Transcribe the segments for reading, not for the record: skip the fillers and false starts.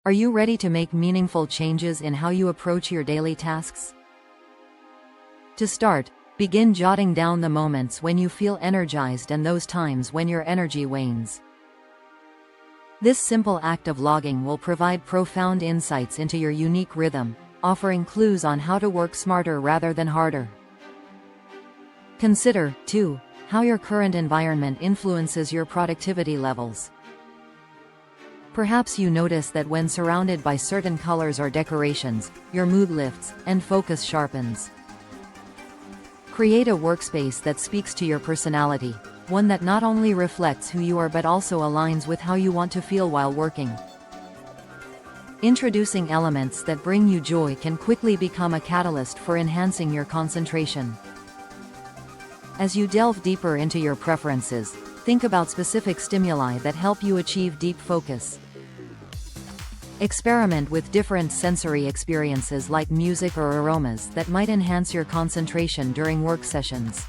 Are you ready to make meaningful changes in how you approach your daily tasks? To start, begin jotting down the moments when you feel energized and those times when your energy wanes. This simple act of logging will provide profound insights into your unique rhythm, offering clues on how to work smarter rather than harder. Consider, too, how your current environment influences your productivity levels. Perhaps you notice that when surrounded by certain colors or decorations, your mood lifts and focus sharpens. Create a workspace that speaks to your personality, one that not only reflects who you are but also aligns with how you want to feel while working. Introducing elements that bring you joy can quickly become a catalyst for enhancing your concentration. As you delve deeper into your preferences, think about specific stimuli that help you achieve deep focus. Experiment with different sensory experiences like music or aromas that might enhance your concentration during work sessions.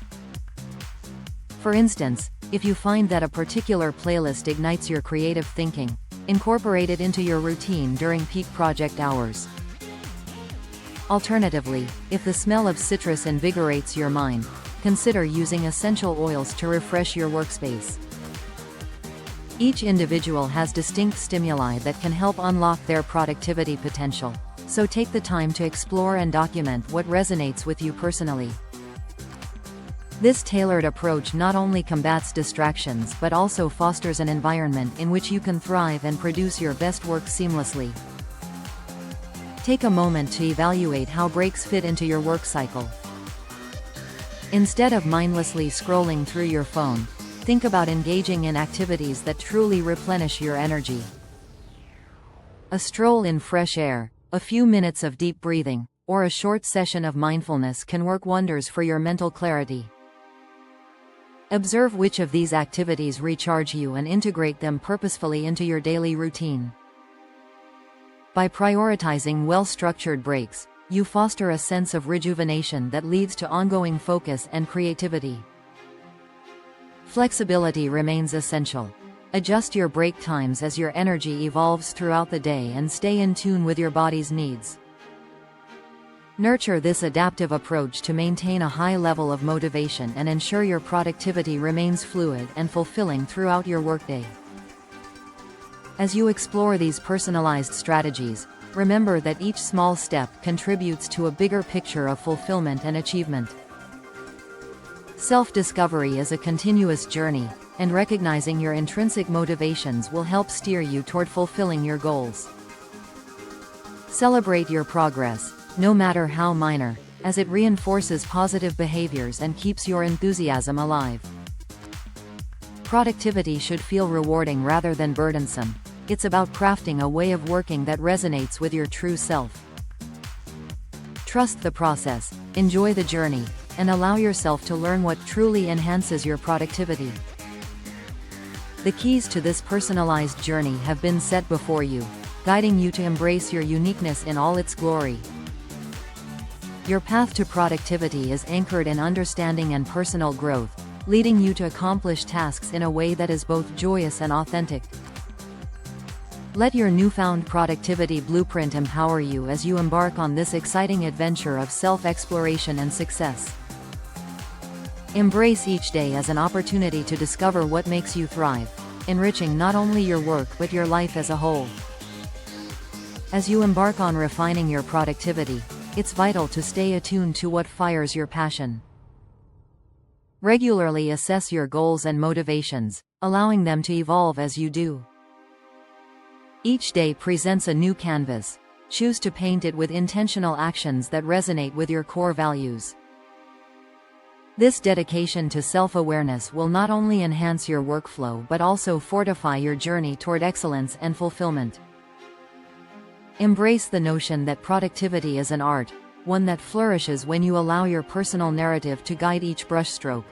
For instance, if you find that a particular playlist ignites your creative thinking, incorporate it into your routine during peak project hours. Alternatively, if the smell of citrus invigorates your mind, consider using essential oils to refresh your workspace. Each individual has distinct stimuli that can help unlock their productivity potential, so take the time to explore and document what resonates with you personally. This tailored approach not only combats distractions but also fosters an environment in which you can thrive and produce your best work seamlessly. Take a moment to evaluate how breaks fit into your work cycle. Instead of mindlessly scrolling through your phone, think about engaging in activities that truly replenish your energy. A stroll in fresh air, a few minutes of deep breathing, or a short session of mindfulness can work wonders for your mental clarity. Observe which of these activities recharge you and integrate them purposefully into your daily routine. By prioritizing well-structured breaks, you foster a sense of rejuvenation that leads to ongoing focus and creativity. Flexibility remains essential. Adjust your break times as your energy evolves throughout the day and stay in tune with your body's needs. Nurture this adaptive approach to maintain a high level of motivation and ensure your productivity remains fluid and fulfilling throughout your workday. As you explore these personalized strategies, remember that each small step contributes to a bigger picture of fulfillment and achievement. Self-discovery is a continuous journey, and recognizing your intrinsic motivations will help steer you toward fulfilling your goals. Celebrate your progress, no matter how minor, as it reinforces positive behaviors and keeps your enthusiasm alive. Productivity should feel rewarding rather than burdensome. It's about crafting a way of working that resonates with your true self. Trust the process, enjoy the journey, and allow yourself to learn what truly enhances your productivity. The keys to this personalized journey have been set before you, guiding you to embrace your uniqueness in all its glory. Your path to productivity is anchored in understanding and personal growth, leading you to accomplish tasks in a way that is both joyous and authentic. Let your newfound productivity blueprint empower you as you embark on this exciting adventure of self-exploration and success. Embrace each day as an opportunity to discover what makes you thrive, enriching not only your work but your life as a whole. As you embark on refining your productivity, it's vital to stay attuned to what fires your passion. Regularly assess your goals and motivations, allowing them to evolve as you do. Each day presents a new canvas. Choose to paint it with intentional actions that resonate with your core values. This dedication to self-awareness will not only enhance your workflow but also fortify your journey toward excellence and fulfillment. Embrace the notion that productivity is an art, one that flourishes when you allow your personal narrative to guide each brushstroke.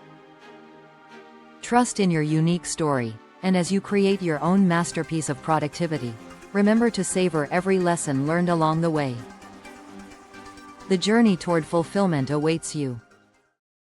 Trust in your unique story, and as you create your own masterpiece of productivity, remember to savor every lesson learned along the way. The journey toward fulfillment awaits you.